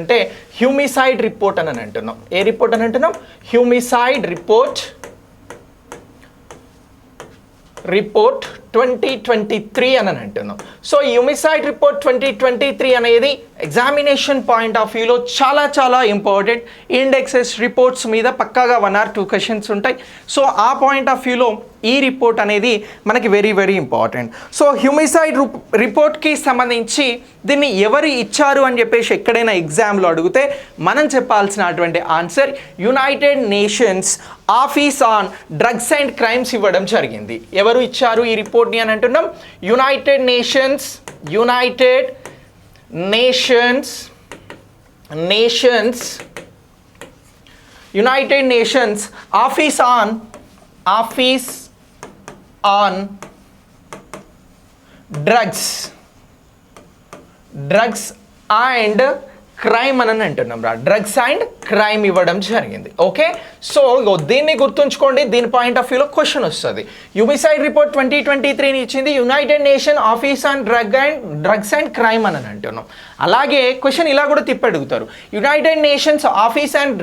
అంటే హ్యూమిసైడ్ రిపోర్ట్ అని అంటున్నాం. ఏ రిపోర్ట్ అని అంటున్నాం? హ్యూమిసైడ్ రిపోర్ట్ 2023 అని అంటున్నాం. సో హ్యూమిసైడ్ రిపోర్ట్ 2023 అనేది ఎగ్జామినేషన్ పాయింట్ ఆఫ్ వ్యూలో చాలా ఇంపార్టెంట్. ఇండెక్సెస్ రిపోర్ట్స్ మీద పక్కాగా 1 or 2 క్వశ్చన్స్ ఉంటాయి. సో ఆ పాయింట్ ఆఫ్ వ్యూలో ఈ రిపోర్ట్ అనేది మనకి వెరీ ఇంపార్టెంట్. సో హ్యూమిసైడ్ రిపోర్ట్కి సంబంధించి దీన్ని ఎవరు ఇచ్చారు అని చెప్పేసి ఎక్కడైనా ఎగ్జామ్లో అడిగితే మనం చెప్పాల్సినటువంటి answer United nations office on drugs and crimes ఇవ్వడం జరిగింది. ఎవరు ఇచ్చారు ఈ రిపోర్ట్ని అని అంటున్నాం? United nations office on drugs and crime అని అంటున్నాం రా. డ్రగ్స్ అండ్ క్రైమ్ ఇవ్వడం జరిగింది. ఓకే, సో దీన్ని గుర్తుంచుకోండి. దీని పాయింట్ ఆఫ్ వ్యూలో క్వశ్చన్ వస్తుంది. హ్యూమిసైడ్ రిపోర్ట్ 2023ని ఇచ్చింది United nation office on drugs and crime అని అంటున్నాం. అలాగే క్వశ్చన్ ఇలా కూడా తిప్పి అడుగుతారు. United nations office and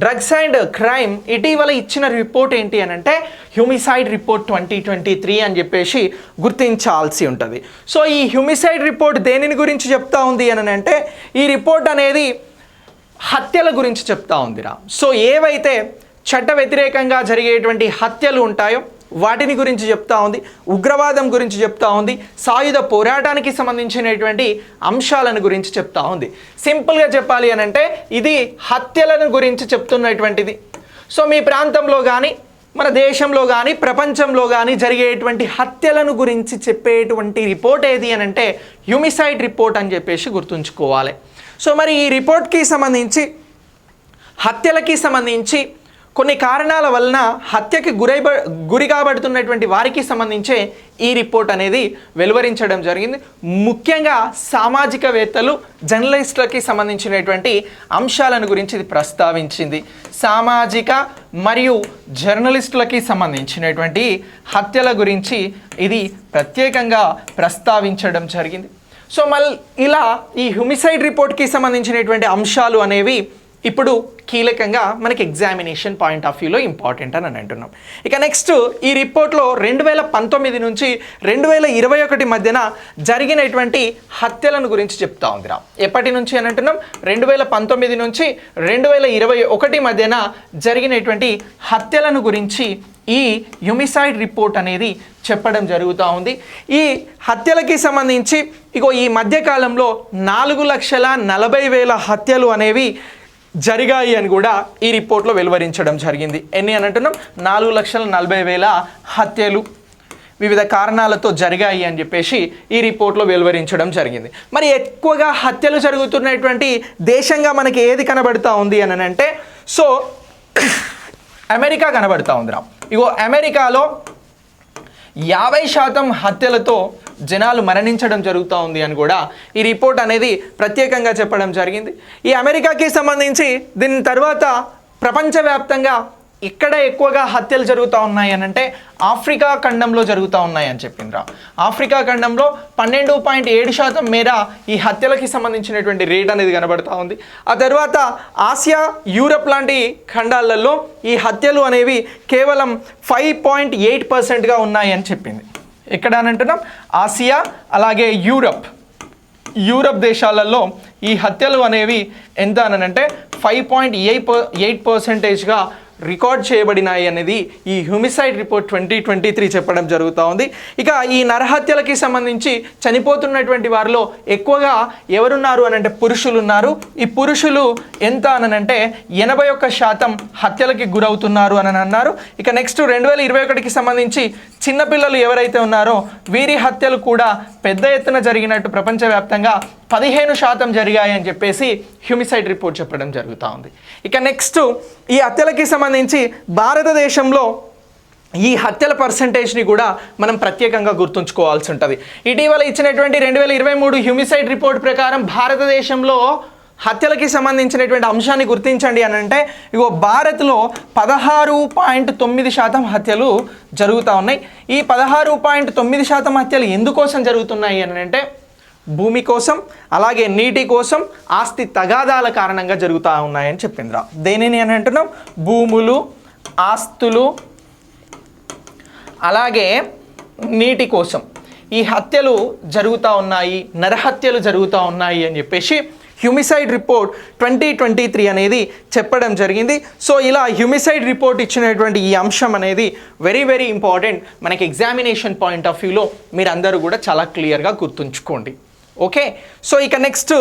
drugs and crime ఇటీవల ఇచ్చిన రిపోర్ట్ ఏంటి అని అంటే హ్యూమిసైడ్ రిపోర్ట్ 2023 అని చెప్పేసి గుర్తించాల్సి ఉంటుంది. సో ఈ హ్యూమిసైడ్ రిపోర్ట్ దేనిని గురించి చెప్తా ఉంది అని అంటే ఈ రిపోర్ట్ అనేది హత్యల గురించి చెప్తా ఉందిరా. సో ఏవైతే చట్ట వ్యతిరేకంగా జరిగేటువంటి హత్యలు ఉంటాయో వాటిని గురించి చెప్తా ఉంది, ఉగ్రవాదం గురించి చెప్తా ఉంది, సాయుధ పోరాటానికి సంబంధించినటువంటి అంశాలను గురించి చెప్తా ఉంది. సింపుల్గా చెప్పాలి అని అంటే ఇది హత్యలను గురించి చెప్తున్నటువంటిది. సో మీ ప్రాంతంలో కానీ మన దేశంలో కానీ ప్రపంచంలో కానీ జరిగేటువంటి హత్యలను గురించి చెప్పేటువంటి రిపోర్ట్ ఏది అని అంటే హ్యూమిసైడ్ రిపోర్ట్ అని చెప్పేసి గుర్తుంచుకోవాలి. సో మరి ఈ రిపోర్ట్కి సంబంధించి హత్యలకి సంబంధించి కొన్ని కారణాల వలన హత్యకి గురి కాబడుతున్నటువంటి వారికి సంబంధించే ఈ రిపోర్ట్ అనేది వెలువరించడం జరిగింది. ముఖ్యంగా సామాజికవేత్తలు, జర్నలిస్టులకి సంబంధించినటువంటి అంశాలను గురించి ఇది ప్రస్తావించింది. సామాజిక మరియు జర్నలిస్టులకి సంబంధించినటువంటి హత్యల గురించి ఇది ప్రత్యేకంగా ప్రస్తావించడం జరిగింది. సో మళ్ళీ ఇలా ఈ హ్యూమిసైడ్ రిపోర్ట్కి సంబంధించినటువంటి అంశాలు అనేవి ఇప్పుడు కీలకంగా మనకి ఎగ్జామినేషన్ పాయింట్ ఆఫ్ వ్యూలో ఇంపార్టెంట్ అని అంటున్నాం. ఇక నెక్స్ట్ ఈ రిపోర్ట్లో 2019 నుంచి 2021 మధ్యన జరిగినటువంటి హత్యలను గురించి చెప్తా ఉందిరా. ఎప్పటి నుంచి అని అంటున్నాం? 2019 నుంచి 2021 మధ్యన జరిగినటువంటి హత్యలను గురించి ఈ హ్యూమిసైడ్ రిపోర్ట్ అనేది చెప్పడం జరుగుతూ ఉంది. ఈ హత్యలకి సంబంధించి ఈ మధ్యకాలంలో 4,40,000 హత్యలు అనేవి జరిగాయి అని కూడా ఈ రిపోర్ట్లో వెలువరించడం జరిగింది. ఎన్ని అని అంటున్నాం? 4,40,000 హత్యలు వివిధ కారణాలతో జరిగాయి అని చెప్పేసి ఈ రిపోర్ట్లో వెలువరించడం జరిగింది. మరి ఎక్కువగా హత్యలు జరుగుతున్నటువంటి దేశంగా మనకి ఏది కనబడుతూ ఉంది అని అంటే సో అమెరికా కనబడుతూ ఉందిరా. అమెరికాలో 50% హత్యలతో జనాలు మరణించడం జరుగుతూ ఉంది అని కూడా ఈ రిపోర్ట్ అనేది ప్రత్యేకంగా చెప్పడం జరిగింది. ఈ అమెరికాకి సంబంధించి దీని తర్వాత ప్రపంచవ్యాప్తంగా ఇక్కడ ఎక్కువగా హత్యలు జరుగుతూ ఉన్నాయి అని అంటే ఆఫ్రికా ఖండంలో జరుగుతూ ఉన్నాయి అని చెప్పిండ్రా. ఆఫ్రికా ఖండంలో 12.7% మేర ఈ హత్యలకి సంబంధించినటువంటి రేట్ అనేది కనబడుతూ ఉంది. ఆ తర్వాత ఆసియా, యూరప్ లాంటి ఖండాలలో ఈ హత్యలు అనేవి కేవలం 5.8%గా ఉన్నాయి అని చెప్పింది. ఎక్కడ అని అంటున్నాం? ఆసియా అలాగే యూరప్ దేశాలలో ఈ హత్యలు అనేవి ఎంత అని అంటే 5.8%గా రికార్డ్ చేయబడినాయి అనేది ఈ హ్యూమిసైడ్ రిపోర్ట్ 2023 చెప్పడం జరుగుతూ ఉంది. ఇక ఈ నరహత్యలకి సంబంధించి చనిపోతున్నటువంటి వారిలో ఎక్కువగా ఎవరున్నారు అని అంటే పురుషులు ఉన్నారు. ఈ పురుషులు ఎంత అని అంటే 81% హత్యలకి గురవుతున్నారు అని అన్నారు. ఇక నెక్స్ట్ 2021కి సంబంధించి చిన్నపిల్లలు ఎవరైతే ఉన్నారో వీరి హత్యలు కూడా పెద్ద ఎత్తున జరిగినట్టు ప్రపంచవ్యాప్తంగా 15% జరిగాయి అని చెప్పేసి హ్యూమిసైడ్ రిపోర్ట్ చెప్పడం జరుగుతూ ఉంది. ఇక నెక్స్ట్ ఈ హత్యలకి సంబంధించి భారతదేశంలో ఈ హత్యల పర్సంటేజ్ని కూడా మనం ప్రత్యేకంగా గుర్తుంచుకోవాల్సి ఉంటుంది. ఇటీవల ఇచ్చినటువంటి 2023 హ్యూమిసైడ్ రిపోర్ట్ ప్రకారం భారతదేశంలో హత్యలకి సంబంధించినటువంటి అంశాన్ని గుర్తించండి అని అంటే భారత్లో 16.9% హత్యలు జరుగుతూ ఉన్నాయి. ఈ 16.9% హత్యలు ఎందుకోసం జరుగుతున్నాయి అని అంటే భూమి కోసం అలాగే నీటి కోసం ఆస్తి తగాదాల కారణంగా జరుగుతూ ఉన్నాయని చెప్పిందిరా. దేనిని అని అంటున్నాం? భూములు, ఆస్తులు అలాగే నీటి కోసం ఈ హత్యలు జరుగుతూ ఉన్నాయి, నరహత్యలు జరుగుతూ ఉన్నాయి అని చెప్పేసి హ్యూమిసైడ్ రిపోర్ట్ 2023 అనేది చెప్పడం జరిగింది. సో ఇలా హ్యూమిసైడ్ రిపోర్ట్ ఇచ్చినటువంటి ఈ అంశం అనేది వెరీ వెరీ ఇంపార్టెంట్. మనకి ఎగ్జామినేషన్ పాయింట్ ఆఫ్ వ్యూలో మీరందరూ కూడా చాలా క్లియర్గా గుర్తుంచుకోండి. ఓకే, సో ఇక నెక్స్ట్